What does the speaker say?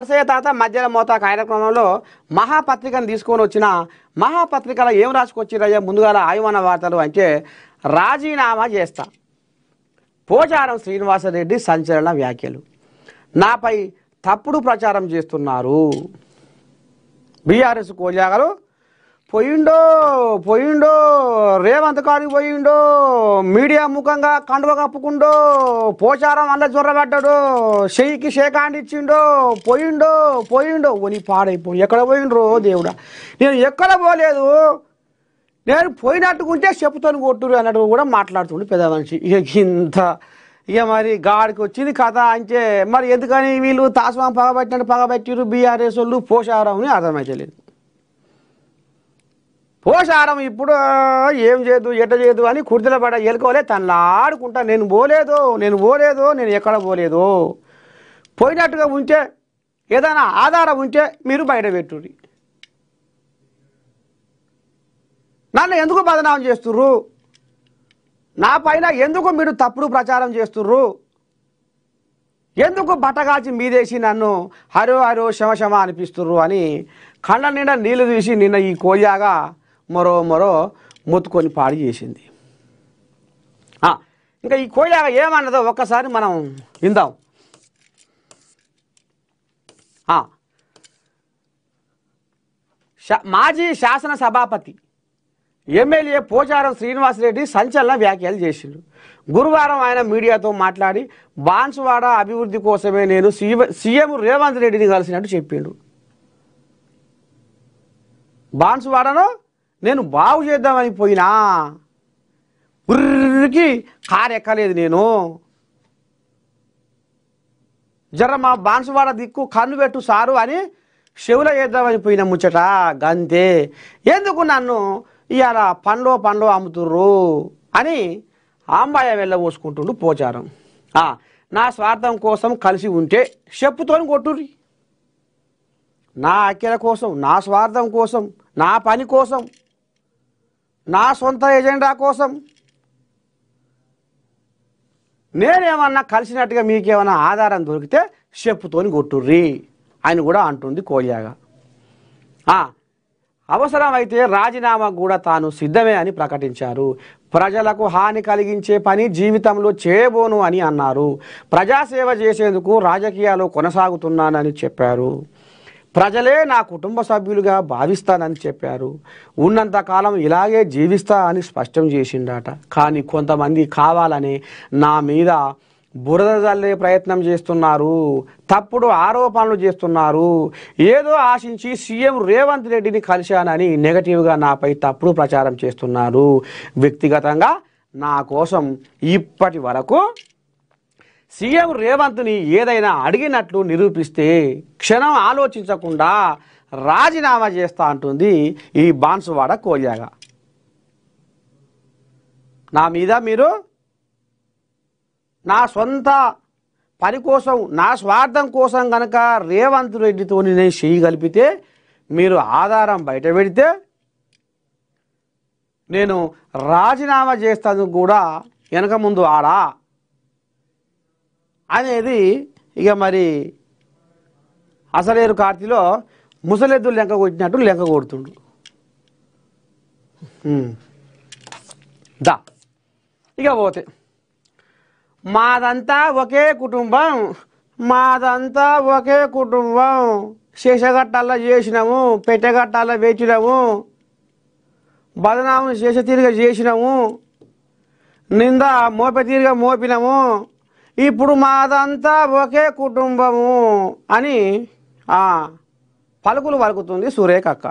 నరసయ్య తాత మధ్యలో మోతా కార్యక్రమంలో మహాపత్రికను తీసుకొని వచ్చిన మహాపత్రికలో ఏం రాసుకొచ్చిరయ్యా ముందుగాల ఆయువన వార్తలు అంటే రాజీనామా చేస్తా. పోచారం శ్రీనివాసరెడ్డి సంచలన వ్యాఖ్యలు. నాపై తప్పుడు ప్రచారం చేస్తున్నారు. బీఆర్ఎస్ కోజాగలు పోయిండో రేవంత్ కాడికి పోయిండో మీడియా ముఖంగా కండువ కప్పుకుండో పోచారం అల్ల జొర్రబడ్డాడు చెయ్యికి షేకాండ్ ఇచ్చిండో పోయిండో అని పాడైపోయి ఎక్కడ పోయిండ్రో దేవుడా నేను ఎక్కడ పోలేదు నేను పోయినట్టుకుంటే చెప్పుతోని కొట్టురు అన్నట్టు కూడా మాట్లాడుతుండే పెద్ద మనిషి. ఇక మరి గాడికి వచ్చింది కథ అంటే మరి ఎందుకని వీళ్ళు తాస్వాం పగబట్టిరు బీఆర్ఎస్ వాళ్ళు పోషారం అని అర్థమైతలేదు. పోషారం ఇప్పుడు ఏం చేయదు ఎట్ట చేయదు అని కుర్చీల పడ ఎలుకోలే తనలాడుకుంటా నేను పోలేదు నేను ఎక్కడ పోలేదు. పోయినట్టుగా ఉంటే ఏదైనా ఆధారం ఉంటే మీరు బయట పెట్టుర్రి. నన్ను ఎందుకు బదనామం చేస్తుర్రు, నా పైన ఎందుకు మీరు తప్పుడు ప్రచారం చేస్తుర్రు, ఎందుకు బట్టగాల్చి మీదేసి నన్ను హరో శమ అనిపిస్తుర్రు అని కళ్ళ నిండా నీళ్లు తీసి నిన్న ఈ కోయాగా మరో మొత్తుకొని పాడి చేసింది. ఇంకా ఈ కోయాగా ఏమన్నదో ఒక్కసారి మనం విందాం. మాజీ శాసనసభాపతి ఎమ్మెల్యే పోచారం శ్రీనివాసరెడ్డి సంచలన వ్యాఖ్యలు చేసిండు. గురువారం ఆయన మీడియాతో మాట్లాడి బాన్సువాడ అభివృద్ధి కోసమే నేను సీఎం రేవంత్ రెడ్డిని కలిసినట్టు చెప్పిండు. బాన్సువాడను నేను బాగు చేద్దామని పోయినా ఉర్రికి కారు ఎక్కలేదు. నేను జర మా బాన్సువాడ దిక్కు కన్ను పెట్టు సారు అని చెవుల చేద్దామని పోయిన ముచ్చట గంతే. ఎందుకు నన్ను ఇవాళ పండ్లో అమ్ముతుర్రు అని ఆంబాయ వెళ్ళబోసుకుంటుండు పోచారం. నా స్వార్థం కోసం కలిసి ఉంటే చెప్పుతోని కొట్టుర్రి. నా అక్కెల కోసం, నా స్వార్థం కోసం, నా పని కోసం, నా సొంత ఎజెండా కోసం నేనేమన్నా కలిసినట్టుగా మీకేమన్నా ఆధారం దొరికితే చెప్పుతోని కొట్టుర్రి అని కూడా అంటుంది కోయాగా. అవసరమైతే రాజీనామా కూడా తాను సిద్ధమే అని ప్రకటించారు. ప్రజలకు హాని కలిగించే పని జీవితంలో చేయబోను అని అన్నారు. ప్రజాసేవ చేసేందుకు రాజకీయాలు కొనసాగుతున్నానని చెప్పారు. ప్రజలే నా కుటుంబ సభ్యులుగా భావిస్తానని చెప్పారు. ఉన్నంతకాలం ఇలాగే జీవిస్తా అని స్పష్టం చేసిండట. కానీ కొంతమంది కావాలని నా మీద బురద జల్లే ప్రయత్నం చేస్తున్నారు, తప్పుడు ఆరోపణలు చేస్తున్నారు. ఏదో ఆశించి సీఎం రేవంత్ రెడ్డిని కలిశానని నెగటివ్గా నాపై తప్పుడు ప్రచారం చేస్తున్నారు. వ్యక్తిగతంగా నా కోసం ఇప్పటి వరకు సీఎం రేవంత్ని ఏదైనా అడిగినట్లు నిరూపిస్తే క్షణం ఆలోచించకుండా రాజీనామా చేస్తా అంటుంది ఈ బాన్సువాడ కోయాగా. నా మీద మీరు నా సొంత పని కోసం, నా స్వార్థం కోసం కనుక రేవంత్ రెడ్డితో నేను చేయగలిపితే, మీరు ఆధారం బయట పెడితే నేను రాజీనామా చేస్తాను కూడా వెనక ముందు ఆడా అనేది ఇక మరి అసలేరు కార్తీలో ముసలెద్దులు లెంక కొట్టినట్టు లెంక కొడుతుండు. ఇక పోతే మాదంతా ఒకే కుటుంబం, శేషగట్టాల్లో చేసినాము, పెట్టెగట్టాల్లో వేచినాము, బదనాము శేషతీరుగా చేసినాము, నింద మోపెతీరుగా మోపినాము, ఇప్పుడు మాదంతా ఒకే కుటుంబము అని పలుకులు పలుకుతుంది సురేఖక్క.